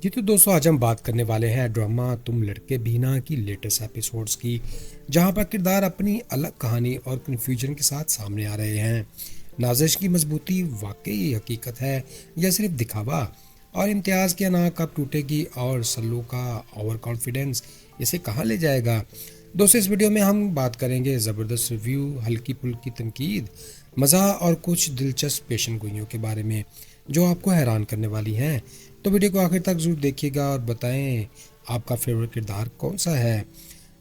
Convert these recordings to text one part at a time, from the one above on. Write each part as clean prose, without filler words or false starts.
जी तो दोस्तों, आज हम बात करने वाले हैं ड्रामा तुम लड़के भी ना की लेटेस्ट एपिसोड्स की, जहां पर किरदार अपनी अलग कहानी और कन्फ्यूजन के साथ सामने आ रहे हैं। नाजिश की मजबूती वाकई हकीकत है या सिर्फ दिखावा, और इम्तियाज़ की अना कब टूटेगी, और सल्लू का ओवर कॉन्फिडेंस इसे कहां ले जाएगा। दोस्तों, इस वीडियो में हम बात करेंगे ज़बरदस्त रिव्यू, हल्की फुल्की तनकीद, मज़ा और कुछ दिलचस्प पेशन गोइयों के बारे में जो आपको हैरान करने वाली हैं। तो वीडियो को आखिर तक जरूर देखिएगा और बताएं आपका फेवरेट किरदार कौन सा है।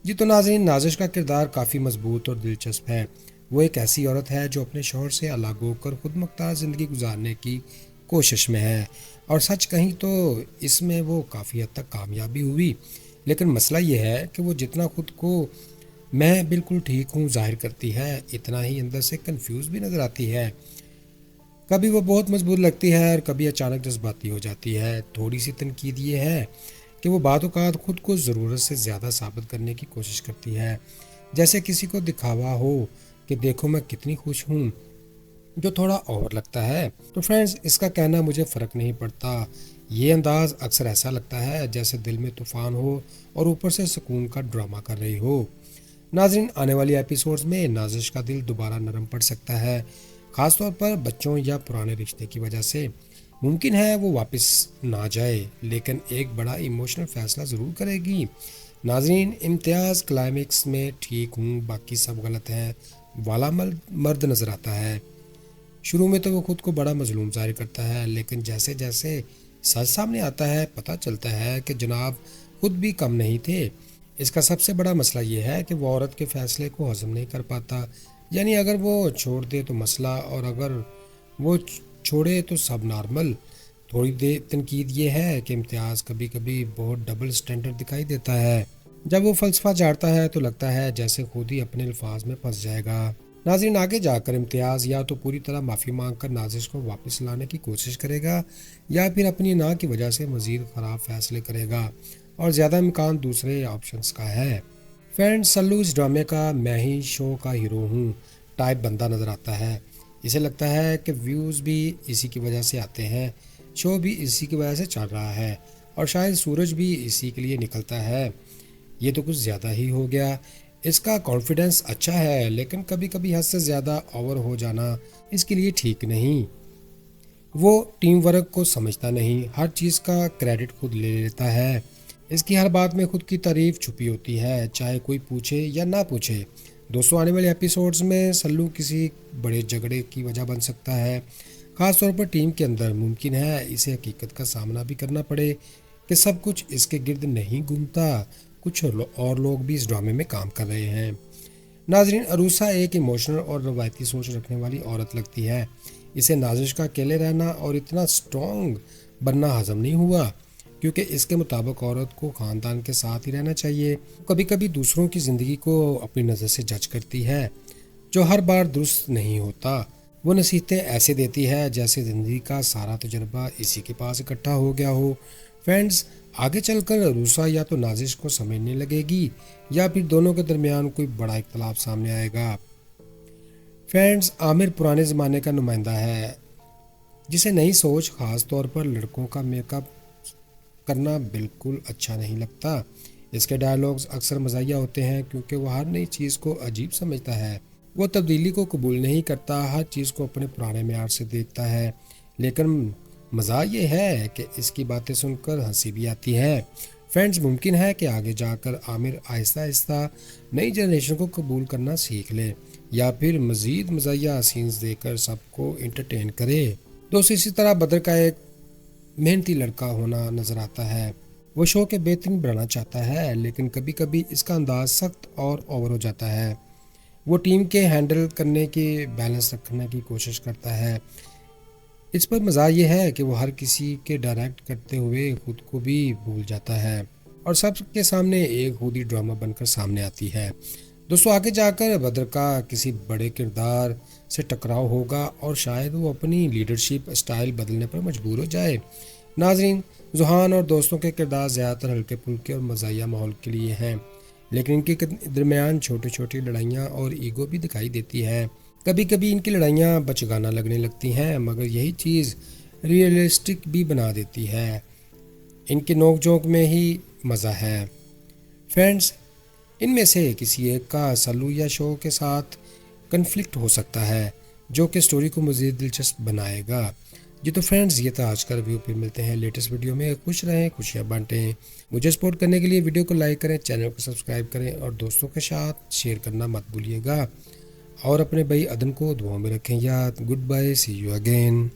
जी तो नाज़रीन, नाजिश का किरदार काफ़ी मजबूत और दिलचस्प है। वो एक ऐसी औरत है जो अपने शौहर से अलग होकर खुद मुख्तार ज़िंदगी गुजारने की कोशिश में है, और सच कहीं तो इसमें वो काफ़ी हद तक कामयाब भी हुई। लेकिन मसला ये है कि वो जितना खुद को मैं बिल्कुल ठीक हूँ जाहिर करती है, इतना ही अंदर से कंफ्यूज भी नज़र आती है। कभी वो बहुत मजबूत लगती है और कभी अचानक जज्बाती हो जाती है। थोड़ी सी तनकीद ये है कि वो बाद औक़ात खुद को ज़रूरत से ज़्यादा साबित करने की कोशिश करती है, जैसे किसी को दिखावा हो कि देखो मैं कितनी खुश हूँ, जो थोड़ा ओवर लगता है। तो फ्रेंड्स, इसका कहना मुझे फ़र्क नहीं पड़ता। ये अंदाज़ अक्सर ऐसा लगता है जैसे दिल में तूफ़ान हो और ऊपर से सुकून का ड्रामा कर रही हो। नाज़रीन, आने वाली एपिसोड्स में नाजिश का दिल दोबारा नरम पड़ सकता है, ख़ासतौर पर बच्चों या पुराने रिश्ते की वजह से। मुमकिन है वो वापस ना जाए, लेकिन एक बड़ा इमोशनल फ़ैसला ज़रूर करेगी। नाज़रीन, इम्तियाज़ क्लाइमेक्स में ठीक हूँ बाकी सब गलत है वाला मर्द नज़र आता है। शुरू में तो वो खुद को बड़ा मजलूम जाहिर करता है, लेकिन जैसे जैसे सच सामने आता है पता चलता है कि जनाब खुद भी कम नहीं थे। इसका सबसे बड़ा मसला ये है कि वो औरत के फ़ैसले को हज़म नहीं कर पाता। यानी अगर वो छोड़ दे तो मसला, और अगर वो छोड़े तो सब नॉर्मल। थोड़ी देर तनकीद ये है कि इम्तियाज़ कभी कभी बहुत डबल स्टैंडर्ड दिखाई देता है। जब वो फ़लसफ़ा झाड़ता है तो लगता है जैसे खुद ही अपने अल्फाज में फंस जाएगा। नाज़रीन, आगे जाकर इम्तियाज़ या तो पूरी तरह माफ़ी मांग कर नाजिश को वापस लाने की कोशिश करेगा, या फिर अपनी ना की वजह से मज़ीद ख़राब फैसले करेगा, और ज़्यादा इम्कान दूसरे ऑप्शंस का है। फ्रेंड्स, सल्लू इस ड्रामे का मैं ही शो का हीरो हूँ टाइप बंदा नज़र आता है। इसे लगता है कि व्यूज़ भी इसी की वजह से आते हैं, शो भी इसी की वजह से चल रहा है, और शायद सूरज भी इसी के लिए निकलता है। ये तो कुछ ज़्यादा ही हो गया। इसका कॉन्फिडेंस अच्छा है, लेकिन कभी कभी हद से ज़्यादा ओवर हो जाना इसके लिए ठीक नहीं। वो टीम वर्क को समझता नहीं, हर चीज़ का क्रेडिट खुद ले लेता है। इसकी हर बात में खुद की तारीफ छुपी होती है, चाहे कोई पूछे या ना पूछे। दोस्तों, आने वाले एपिसोड्स में सल्लू किसी बड़े झगड़े की वजह बन सकता है, ख़ास तौर पर टीम के अंदर। मुमकिन है इसे हकीकत का सामना भी करना पड़े कि सब कुछ इसके गिर्द नहीं घूमता, कुछ और लोग भी इस ड्रामे में काम कर रहे हैं। नाजरीन, अरूसा एक इमोशनल और रवायती सोच रखने वाली औरत लगती है। इसे नाजिश का अकेले रहना और इतना स्ट्रॉन्ग बनना हजम नहीं हुआ, क्योंकि इसके मुताबिक औरत को ख़ानदान के साथ ही रहना चाहिए। कभी कभी दूसरों की ज़िंदगी को अपनी नज़र से जज करती है, जो हर बार दुरुस्त नहीं होता। वो नसीहतें ऐसे देती है जैसे ज़िंदगी का सारा तजुर्बा इसी के पास इकट्ठा हो गया हो। फ्रेंड्स, आगे चलकर रूसा या तो नाजिश को समझने लगेगी, या फिर दोनों के दरमियान कोई बड़ा इख्तलाफ सामने आएगा। फ्रेंड्स, आमिर पुराने ज़माने का नुमाइंदा है, जिसे नई सोच, ख़ास तौर पर लड़कों का मेकअप करना बिल्कुल अच्छा नहीं लगता। इसके डायलॉग्स अक्सर मज़ाहिया होते हैं, क्योंकि वह हर नई चीज़ को अजीब समझता है। वो तब्दीली को कबूल नहीं करता, हर चीज़ को अपने पुराने म्यार से देखता है। लेकिन मज़ा ये है कि इसकी बातें सुनकर हंसी भी आती है। फ्रेंड्स, मुमकिन है कि आगे जाकर आमिर आहिस्ता आहिस्ता नई जनरेशन को कबूल करना सीख ले, या फिर मज़ीद मज़ाहिया सीन्स देकर सबको इंटरटेन करे। दोस्तों, इसी तरह बदर का एक मेहनती लड़का होना नज़र आता है। वो शो के बेहतरीन बनाना चाहता है, लेकिन कभी कभी इसका अंदाज सख्त और ओवर हो जाता है। वो टीम के हैंडल करने की बैलेंस रखने की कोशिश करता है। इस पर मज़ा ये है कि वो हर किसी के डायरेक्ट करते हुए खुद को भी भूल जाता है, और सबके सामने एक खुद ही ड्रामा बनकर सामने आती है। दोस्तों, आगे जाकर बद्र का किसी बड़े किरदार से टकराव होगा, और शायद वो अपनी लीडरशिप स्टाइल बदलने पर मजबूर हो जाए। नाजरीन, जुहान और दोस्तों के किरदार ज़्यादातर हल्के फुल्के और मज़ाहिया माहौल के लिए हैं, लेकिन इनके दरमियान छोटी छोटी लड़ाइयाँ और ईगो भी दिखाई देती है। कभी कभी इनकी लड़ाइयाँ बचगाना लगने लगती हैं, मगर यही चीज़ रियलिस्टिक भी बना देती है। ان کے نوک جھونک میں ہی مزہ ہے۔ فرینڈز، ان میں سے کسی ایک کا سلو یا شو کے ساتھ کنفلکٹ ہو سکتا ہے جو کہ سٹوری کو مزید دلچسپ بنائے گا۔ جی تو فرینڈز، یہ تھا آج کا ریویو، پھر ملتے ہیں لیٹسٹ ویڈیو میں۔ خوش رہیں، خوشیاں بانٹیں۔ مجھے سپورٹ کرنے کے لیے ویڈیو کو لائک کریں، چینل کو سبسکرائب کریں اور دوستوں کے ساتھ شیئر کرنا مت بھولیے گا، اور اپنے بھائی عدن کو دعاؤں میں رکھیں یاد۔ Goodbye, see you again.